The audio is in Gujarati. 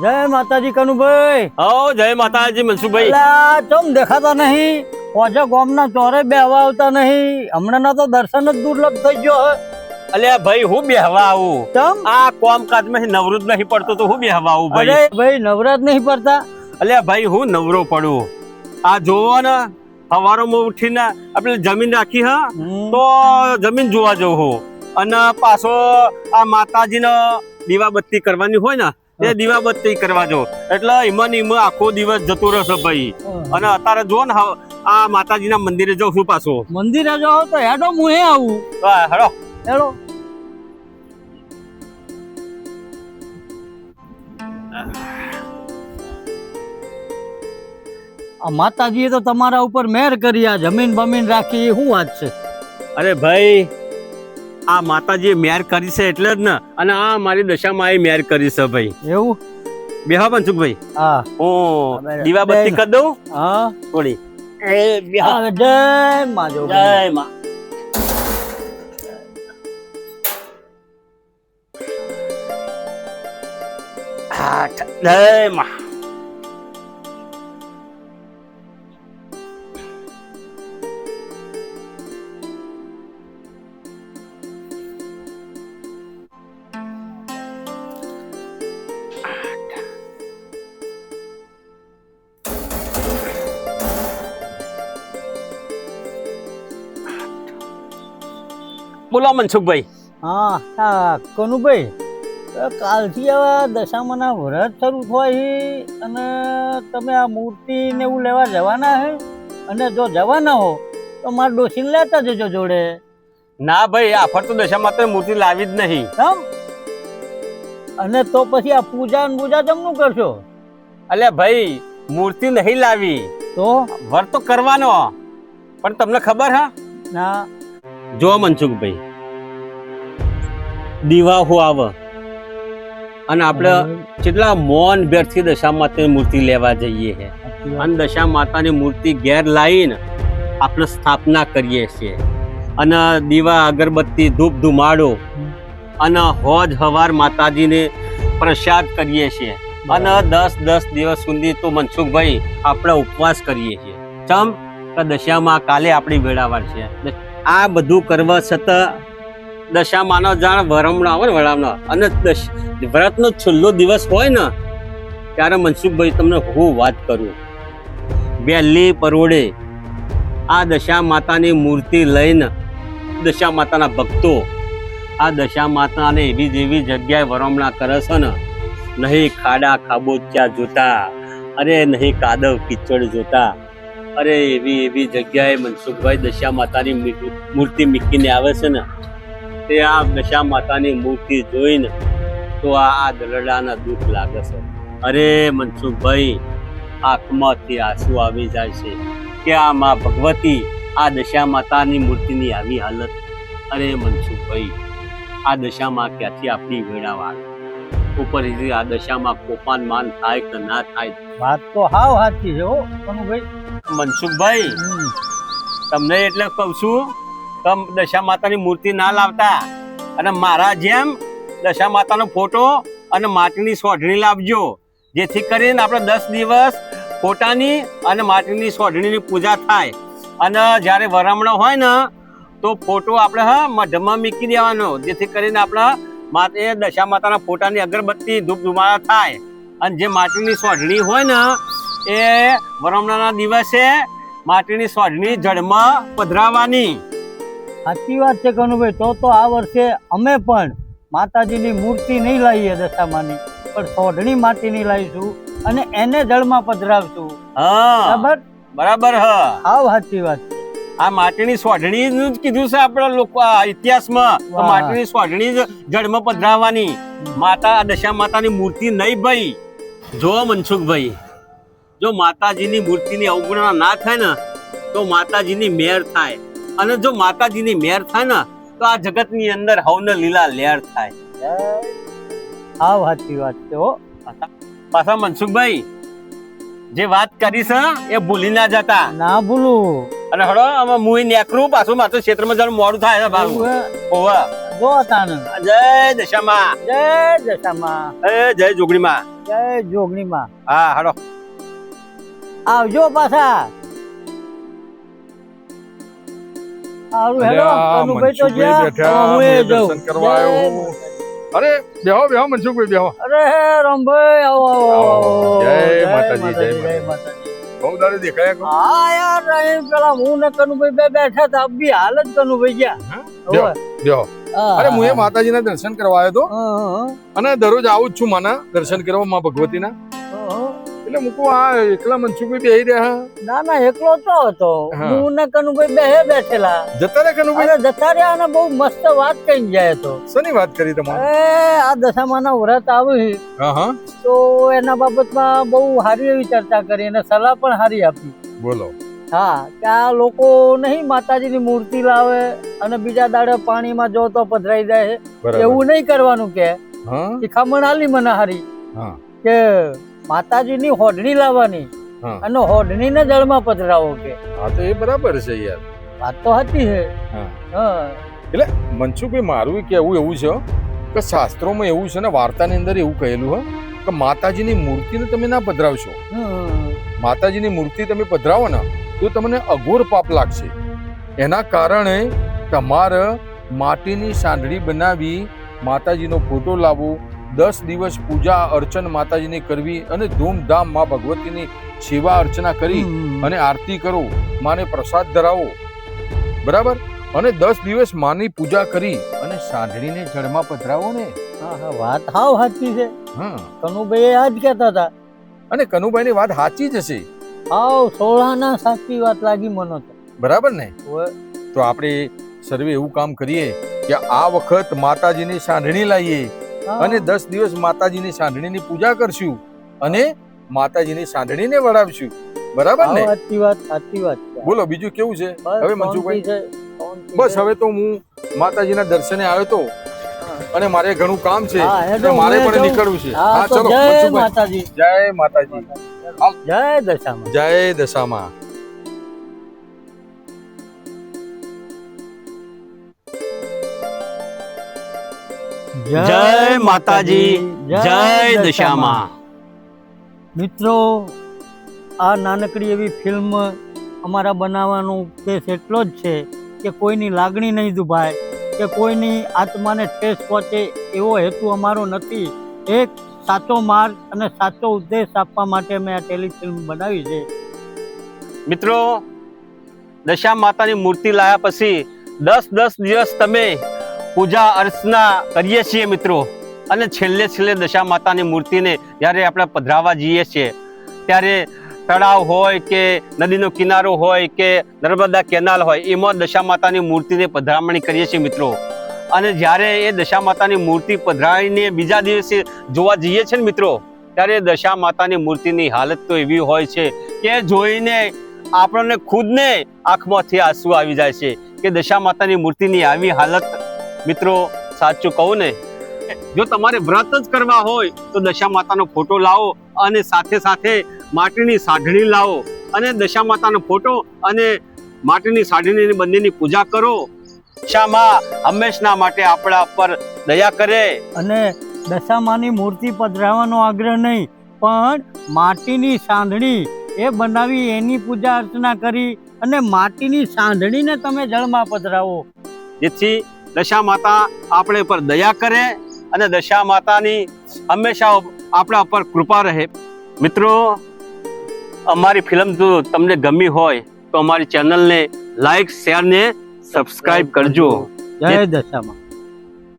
જય માતાજી કનુભાઈ. હો જય માતાજી મનસુખભાઈ. અલા ચમ દેખાતા નહીં, ઓજા ગામના ચોરે બેહવા આવતા નહીં. હમણાં તો દર્શન જ દુર્લભ થઈ ગયો હે. અલ્યા ભાઈ હું બેહવા આવું? ચમ આ કામકાજ માં નવરું જ નહીં પડતો તો હું બેહવા આવું ભાઈ? અરે ભાઈ નવરાત નહીં પડતા? અલ્યા ભાઈ હું નવરો પડું. આ જોવો ને સવારોમાં ઉઠીને આપણે જમીન રાખી હા તો જમીન જોવા જવું હું, અને પાછો આ માતાજીને દીવાબત્તી કરવાની હોય ને એ દીવાબત્તી કરવા જો, એટલે એમાં આખો દિવસ જતો રહેશે ભાઈ. અને અત્યારે જો ને આ માતાજીના મંદિરે જાઉં છું પાછો. મંદિરે જાઓ તો હેડો હું આવું. હેડો હેડો. આ માતાજીએ તો તમારા ઉપર મહેર કરી, આ જમીન બમીન રાખી, શું વાત છે? અરે ભાઈ આ માતાજીએ મેર કરી છે એટલે જ ને, અને આ મારી દશામાં એ મેર કરી છે ભાઈ. એવું? બેહા મનસુખભાઈ. હા હું દીવાબત્તી કરી દઉં. હા થોડી જય માં જો. જય માં. જય માં. બોલો મનસુખભાઈ. હા હા કનુભાઈ, કાલથી આવા દશામાના વ્રત શરૂ થાય અને તમે આ મૂર્તિ ને એવું લેવા જવાના હે? અને જો જવાના હો તો મારા ડોસીને લેતા જજો જોડે. ના ભાઈ આ ફરતો દશામાં તો મૂર્તિ લાવી જ નહીં. કેમ? અને તો પછી આ પૂજા ને પૂજા જમનું કરશો? અલ્યા ભાઈ મૂર્તિ નહીં લાવી તો વ્રત તો કરવાનો, પણ તમને ખબર હા? ના. જો મનસુખભાઈ, દીવા હો આવે અને આપણે કેટલા મૌન બેઠથી દશા માતાની મૂર્તિ લેવા જઈએ છે, અને દશા માતાની મૂર્તિ ઘેર લાવીને આપણે સ્થાપના કરીએ છીએ, અને દીવા અગરબત્તી ધૂપ ધુમાડો અને હોજ હવાર માતાજીને પ્રસાદ કરીએ છીએ, અને 10 દિવસ સુધી તો મનસુખભાઈ આપણે ઉપવાસ કરીએ છીએ. ચમ કે દશામાં કાલે આપણી વેળાવાર છે. આ બધું કરવા છતાં દશામાનો જાણ વરમણા આવે ને વરામણા, અને વ્રતનો છેલ્લો દિવસ હોય ને ત્યારે મનસુખભાઈ તમને હું વાત કરું, વહેલી પરોળે આ દશા માતાની મૂર્તિ લઈને દશા માતાના ભક્તો આ દશા માતાને એવી જેવી જગ્યાએ વરમણા કરે છે ને, નહીં ખાડા ખાબોચિયા જોતા, અરે નહીં કાદવ કીચડ જોતા, અરે એવી જગ્યાએ મનસુખભાઈ દશા માતાની મૂર્તિ મૂકીને આવે છે ને, તે આ દશા માતાની મૂર્તિ જોઈને તો આ દલડાના દુઃખ લાગે છે. અરે મનસુખભાઈ આંખમાંથી આંસુ આવી જાય છે કે આ માં ભગવતી આ દશા માતાની મૂર્તિની આવી હાલત. અરે મનસુખભાઈ આ દશામાં ક્યાંથી આપણી વેળાવાર ઉપરથી આ દશામાં કોપાન માન થાય કે ના થાય? વાત તો હાવ સાચી છે હો કનુભાઈ. મનસુખભાઈ તમને એટલે કહું છું કે દશા માતાની મૂર્તિ ના લાવતા, અને મારા જેમ દશા માતાનો ફોટો અને માટીની સોઢણી લાવજો, જેથી કરીને આપણે 10 દિવસ ફોટાની અને માટીની સોઢણીની પૂજા થાય, અને જ્યારે વરામણો હોય ને તો ફોટો આપણે મઢમાં મૂકી દેવાનો, જેથી કરીને આપણા એ દશા માતાના ફોટાની અગરબત્તી ધૂપ ધુમાડા થાય, અને જે માટીની સોઢણી હોય ને એ વરામણાના દિવસે માટીની સોઢણી જળમાં પધરાવવાની. સાચી વાત છે કનુભાઈ. તો આ વર્ષે અમે પણ માતાજીની મૂર્તિ નહીં લાવીએ દશામાની, પણ સોઢણી માટીની લાવીશું અને એને જળમાં પધરાવશું. હા બરાબર. હાવ સાચી વાત. આ માટીની સોઢણી નું જ કીધું છે આપણા લોકો ઇતિહાસમાં, માટીની સોઢણી જ જળમાં પધરાવવાની. માતા દશા માતાની મૂર્તિ નહીં ભાઈ. જો મનસુખભાઈ, જો માતાજીની મૂર્તિની અવગણના ના થાય ને તો માતાજીની મેર થાય, અને જો માતાજીની મેર થાય ને તો આ જગતની અંદર હવને લીલા લહેર થાય. હાવ સાચી વાત છે હો. પાછા મનસુખભાઈ જે વાત કરી છે એ ભૂલી ના જતા. ના ભૂલું. અને હળો અમે મુઈ નેકરું પાછું માથું ક્ષેત્રમાં જવાનું મોડું થાય છે બારું. ઓવા જો તાન. જય દશામાં. જય દશામાં. જય જોગણીમાં. જય જોગણી માં. હા હાલો. આવજો પાછા. સારું હેલો કનુભાઈ તો જ્યાં હું એ જાઉં. દર્શન કરવા આવ્યો હું. અરે બેહો મનસુખભાઈ બેહો. અરે રામભાઈ આવો આવો. જય માતાજી, જય જય માતાજી. બહુ દાડે દેખાયા કો. હા યાર અહીં પેલા હું ને કનુભાઈ બે બેઠા હતા બી હાલ જ કનુભાઈ ગયા. બેહો બેહો. હા, અરે હું એ હા. માતાજીના દર્શન કરવા આવ્યો તો હા, અને દરરોજ આવું જ છું માના દર્શન કરવા માં ભગવતીના. હા. એટલે મૂકું આ એકલા મનસુખભાઈ બેહી રહ્યા. ના ના એકલો તો હતો. હા. હું ને કનુભાઈ બે બેઠેલા. જતા રે કનુભાઈ. અરે જતા રહ્યા અને બહુ મસ્ત વાત કઈ જાય તો. શેની વાત કરી તમારે? આ દશામાના વ્રત આવી હા હા તો એના બાબતમાં બહુ સારી એવી ચર્ચા કરી અને સલાહ પણ સારી આપી. બોલો. હા કે આ લોકો નહીં માતાજીની મૂર્તિ લાવે અને બીજા દાડે પાણીમાં જો તો પધરાઈ જાય બરાબર. એવું નહીં કરવાનું કે હા શિખામણ આલી મને હારી હા કે માતાજીની હોડણી લાવવાની હા. અને હોડણીને જળમાં પધરાવો કે. હા તો એ બરાબર છે યાર. વાત તો હતી હે. હા. હા એટલે મનસુખભાઈ મારું કેવું એવું છે કે શાસ્ત્રોમાં એવું છે ને વાર્તાની અંદર એવું કહેલું હો કે માતાજીની મૂર્તિને તમે ના પધરાવશો. હમ. માતાજીની મૂર્તિ તમે પધરાવો ને તો તમને અઘોર પાપ લાગશે. એના કારણે તમારે માટીની સાંઢળી બનાવી માતાજીનો ફોટો લાવવો, 10 દિવસ પૂજા અર્ચન માતાજીની કરવી અને ધૂમધામ માં ભગવતીની સેવા અર્ચના કરી અને આરતી કરો, માને પ્રસાદ ધરાવો, બરાબર. અને 10 દિવસ માની પૂજા કરી અને સાંઢળીને જળમાં પધરાવો ને. હા હા વાત હાવ સાચી છે. હા કનુભાઈ આ જ કહેતા હતા. અને કનુભાઈની વાત સાચી જ હશે. હાવ સોળાના સાચી વાત લાગી મને તો. બરાબર ને? ઓવે. તો આપણે સર્વે એવું કામ કરીએ કે આ વખત માતાજીની સાંઢણી લાવીએ હા. અને 10 દિવસ માતાજીની સાંઢણીની પૂજા કરશું અને માતાજીની સાંઢણીને વડાવશું. બરાબર ને? હાવ સાચી વાત સાચી વાત છે. બોલો બીજું કેવું છે બસ હવે મનસુખભાઈ? શાંતિ છે, શાંતિ બસ છે. હવે તો હું માતાજીના દર્શને આવ્યો તો અને મારે ઘણું કામ છે હા, હેડો, એટલે મારે હું પણ જાઉં. નીકળવું છે. હા હા તો ચલો જય મનસુખભાઈ. માતાજી. જય માતાજી. જય દશામાં. જય દશામાં. જય માતાજી, જય દશામાં. મિત્રો આ નાનકડી એવી ફિલ્મ અમારા બનાવવાનો ઉદ્દેશ એટલો જ છે કે કોઈની લાગણી નહીં દુભાય કે કોઈની આત્માને ઠેસ પહોંચે એવો હેતુ અમારો નથી. એક સાચો માર્ગ અને સાચો ઉદ્દેશ આપવા માટે મેં આ ટેલિફિલ્મ બનાવી છે. મિત્રો, દશા માતાની મૂર્તિ લાયા પછી 10 દિવસ તમે પૂજા અર્ચના કરીએ છીએ મિત્રો. અને છેલ્લે દશા માતાની મૂર્તિને જ્યારે આપણે પધરાવા જઈએ છીએ ત્યારે તળાવ હોય કે નદીનો કિનારો હોય કે નર્મદા કેનાલ હોય એમાં દશા માતાની મૂર્તિને પધરામણી કરીએ છીએ મિત્રો. અને જ્યારે એ દશા માતાની મૂર્તિ પધરાવીને બીજા દિવસે જોવા જઈએ છીએ ને મિત્રો, ત્યારે દશા માતાની મૂર્તિની હાલત તો એવી હોય છે કે જોઈને આપણને ખુદને આંખમાંથી આંસુ આવી જાય છે કે દશા માતાની મૂર્તિની આવી હાલત. મિત્રો સાચું કહું ને, જો તમારે વ્રત જ કરવા હોય તો દશા માતાનો ફોટો લાવો અને સાથે માટીની સાઢણી લાવો અને દશા માતાનો ફોટો અને માટીની સાઢણીની બંનેની પૂજા કરો. દશામાં હંમેશના માટે આપણા પર દયા કરે. અને દશામાની મૂર્તિ પધરાવવાનો આગ્રહ નહીં, પણ માટીની સાંઢણી એ બનાવી એની પૂજા અર્ચના કરી અને માટીની સાંઢણીને તમે જળમાં પધરાવો. જેથી દશા માતા આપણે પર દયા કરે અને દશા માતાની હંમેશા આપણા પર કૃપા રહે. મિત્રો, અમારી ફિલ્મ જો તમને ગમી હોય તો અમારી ચેનલને લાઈક, શેર ને સબસ્ક્રાઇબ કરજો. જય દશામાં.